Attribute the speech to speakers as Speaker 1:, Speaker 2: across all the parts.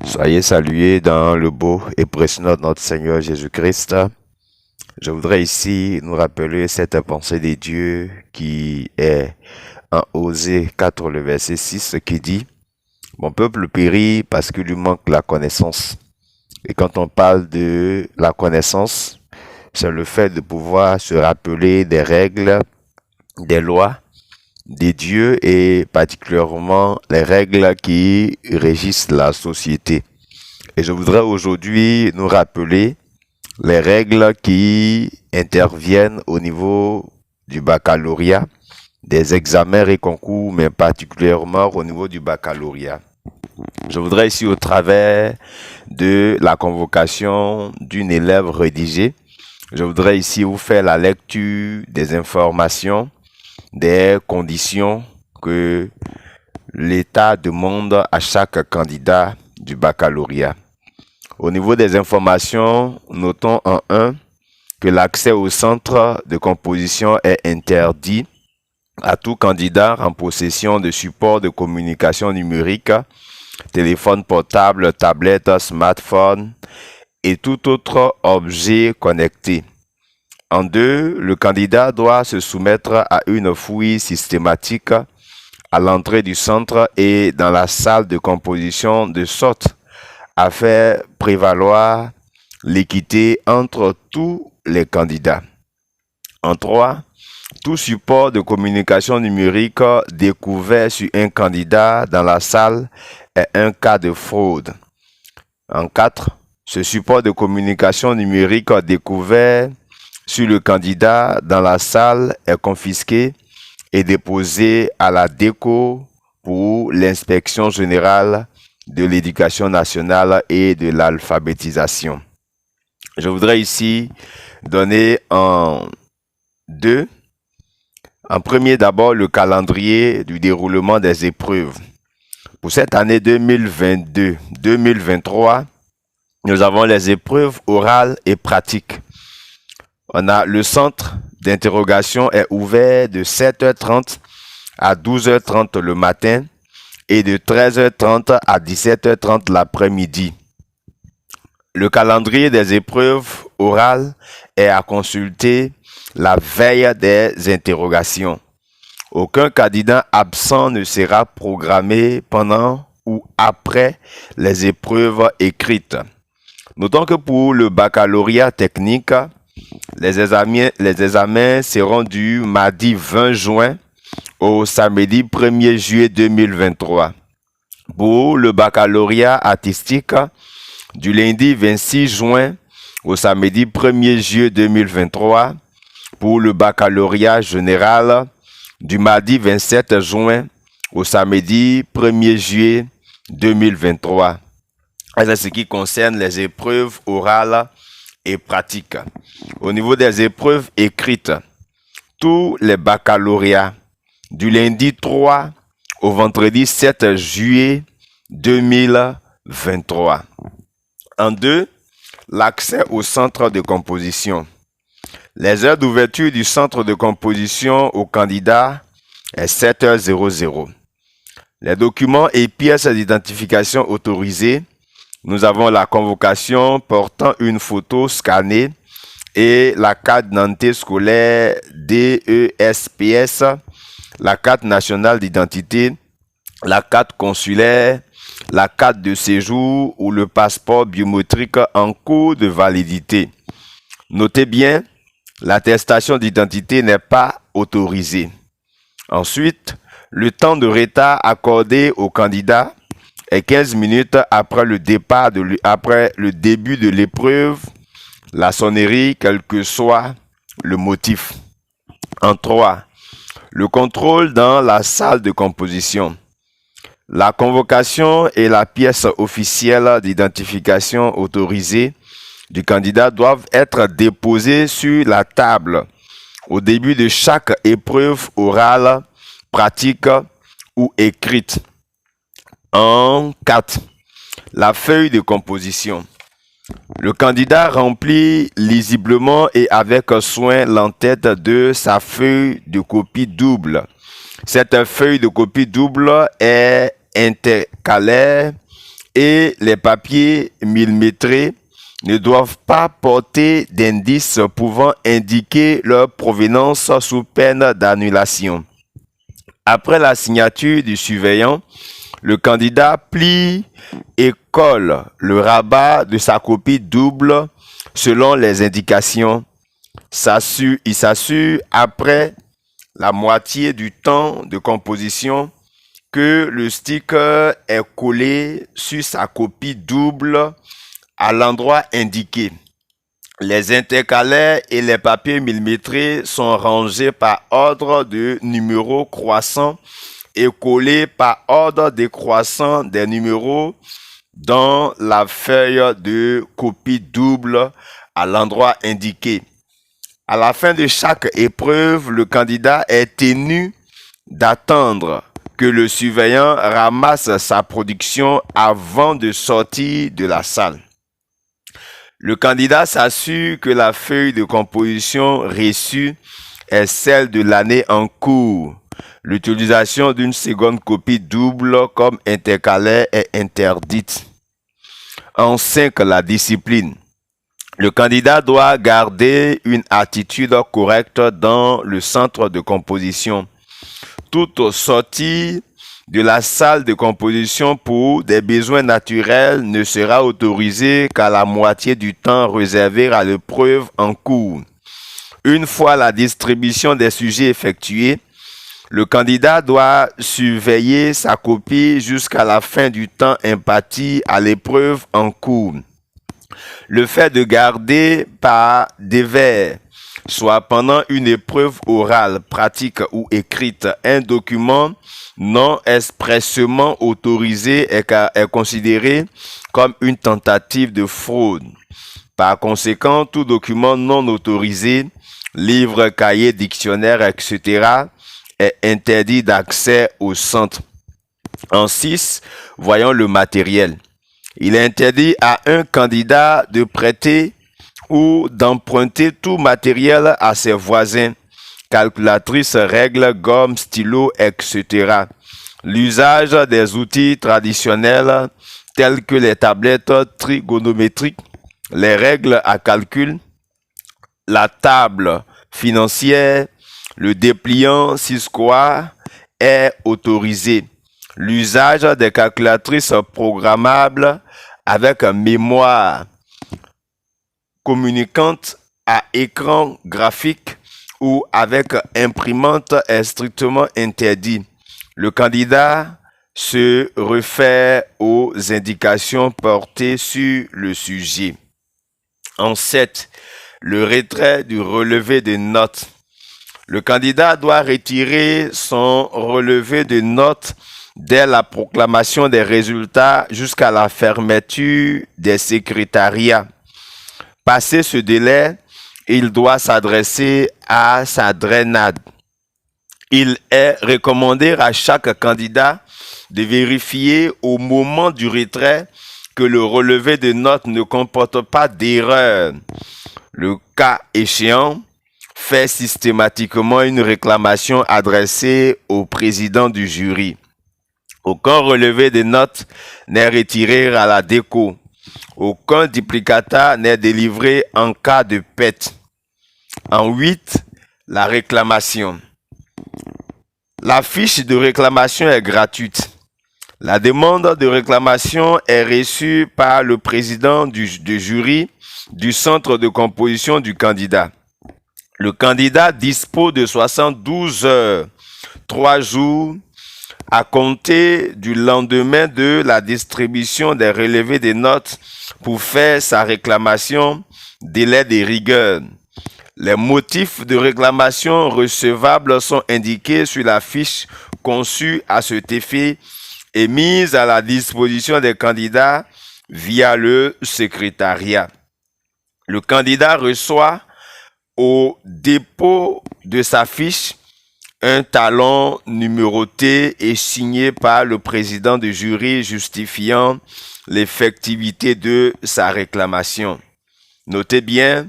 Speaker 1: Soyez salués dans le beau et précieux nom de notre Seigneur Jésus-Christ. Je voudrais ici nous rappeler cette pensée de Dieu qui est en Osée 4, le verset 6, qui dit « Mon peuple périt parce qu'il lui manque la connaissance ». Et quand on parle de la connaissance, c'est le fait de pouvoir se rappeler des règles, des lois, des dieux et particulièrement les règles qui régissent la société. Et je voudrais aujourd'hui nous rappeler les règles qui interviennent au niveau du baccalauréat, des examens et concours, mais particulièrement au niveau du baccalauréat. Je voudrais ici, au travers de la convocation d'une élève rédigée, je voudrais ici vous faire la lecture des informations, des conditions que l'État demande à chaque candidat du baccalauréat. Au niveau des informations, notons en 1 que l'accès au centre de composition est interdit à tout candidat en possession de supports de communication numérique, téléphone portable, tablette, smartphone et tout autre objet connecté. En 2, le candidat doit se soumettre à une fouille systématique à l'entrée du centre et dans la salle de composition de sorte à faire prévaloir l'équité entre tous les candidats. En 3, tout support de communication numérique découvert sur un candidat dans la salle est un cas de fraude. En 4, ce support de communication numérique découvert sur le candidat dans la salle est confisqué et déposé à la DECO pour l'inspection générale de l'éducation nationale et de l'alphabétisation. Je voudrais ici donner en premier d'abord le calendrier du déroulement des épreuves. Pour cette année 2022-2023, nous avons les épreuves orales et pratiques. On a le centre d'interrogation est ouvert de 7h30 à 12h30 le matin et de 13h30 à 17h30 l'après-midi. Le calendrier des épreuves orales est à consulter la veille des interrogations. Aucun candidat absent ne sera programmé pendant ou après les épreuves écrites. Notons que pour le baccalauréat technique, les examens seront du mardi 20 juin au samedi 1er juillet 2023. Pour le baccalauréat artistique, du lundi 26 juin au samedi 1er juillet 2023. Pour le baccalauréat général, du mardi 27 juin au samedi 1er juillet 2023. C'est ce qui concerne les épreuves orales et pratiques. Au niveau des épreuves écrites, tous les baccalauréats du lundi 3 au vendredi 7 juillet 2023. En 2, l'accès au centre de composition. Les heures d'ouverture du centre de composition aux candidats est 7h00. Les documents et pièces d'identification autorisés. Nous avons la convocation portant une photo scannée et la carte d'identité scolaire DESPS, la carte nationale d'identité, la carte consulaire, la carte de séjour ou le passeport biométrique en cours de validité. Notez bien, l'attestation d'identité n'est pas autorisée. Ensuite, le temps de retard accordé au candidat est 15 minutes après le début de l'épreuve, la sonnerie, quel que soit le motif. En 3, le contrôle dans la salle de composition. La convocation et la pièce officielle d'identification autorisée du candidat doivent être déposées sur la table au début de chaque épreuve orale, pratique ou écrite. En 4, la feuille de composition. Le candidat remplit lisiblement et avec soin l'entête de sa feuille de copie double. Cette feuille de copie double est intercalaire et les papiers millimétrés ne doivent pas porter d'indices pouvant indiquer leur provenance sous peine d'annulation. Après la signature du surveillant, le candidat plie et colle le rabat de sa copie double selon les indications. Il s'assure après la moitié du temps de composition que le sticker est collé sur sa copie double à l'endroit indiqué. Les intercalaires et les papiers millimétrés sont rangés par ordre de numéro croissant et collés par ordre décroissant des numéros dans la feuille de copie double à l'endroit indiqué. À la fin de chaque épreuve, le candidat est tenu d'attendre que le surveillant ramasse sa production avant de sortir de la salle. Le candidat s'assure que la feuille de composition reçue est celle de l'année en cours. L'utilisation d'une seconde copie double comme intercalaire est interdite. En 5, la discipline. Le candidat doit garder une attitude correcte dans le centre de composition. Toute sortie de la salle de composition pour des besoins naturels ne sera autorisée qu'à la moitié du temps réservé à l'épreuve en cours. Une fois la distribution des sujets effectuée, le candidat doit surveiller sa copie jusqu'à la fin du temps imparti à l'épreuve en cours. Le fait de garder par dévers, soit pendant une épreuve orale, pratique ou écrite, un document non expressément autorisé est considéré comme une tentative de fraude. Par conséquent, tout document non autorisé, livre, cahier, dictionnaire, etc., est interdit d'accès au centre. En 6, voyons le matériel. Il est interdit à un candidat de prêter ou d'emprunter tout matériel à ses voisins, calculatrice, règles, gomme, stylo, etc. L'usage des outils traditionnels tels que les tablettes trigonométriques, les règles à calcul, la table financière, le dépliant 6 square est autorisé. L'usage des calculatrices programmables avec mémoire communicante à écran graphique ou avec imprimante est strictement interdit. Le candidat se réfère aux indications portées sur le sujet. En 7, le retrait du relevé de notes. Le candidat doit retirer son relevé de notes dès la proclamation des résultats jusqu'à la fermeture des secrétariats. Passé ce délai, il doit s'adresser à sa drainade. Il est recommandé à chaque candidat de vérifier au moment du retrait que le relevé de notes ne comporte pas d'erreur. Le cas échéant, fait systématiquement une réclamation adressée au président du jury. Aucun relevé de notes n'est retiré à la déco. Aucun duplicata n'est délivré en cas de perte. En 8, la réclamation. La fiche de réclamation est gratuite. La demande de réclamation est reçue par le président du jury du centre de composition du candidat. Le candidat dispose de 72 heures, 3 jours, à compter du lendemain de la distribution des relevés des notes pour faire sa réclamation, délai de rigueur. Les motifs de réclamation recevables sont indiqués sur la fiche conçue à cet effet et mise à la disposition des candidats via le secrétariat. Le candidat reçoit au dépôt de sa fiche un talon numéroté et signé par le président du jury justifiant l'effectivité de sa réclamation. Notez bien,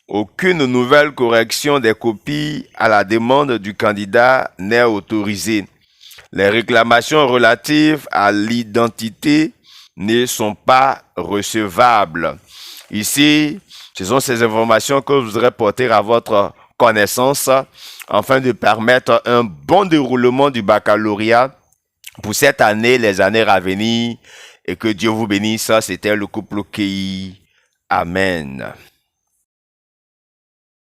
Speaker 1: aucune nouvelle correction des copies à la demande du candidat n'est autorisée. Les réclamations relatives à l'identité ne sont pas recevables. Ici, ce sont ces informations que je voudrais porter à votre connaissance afin de permettre un bon déroulement du baccalauréat pour cette année, les années à venir, et que Dieu vous bénisse. C'était le couple qui. Amen.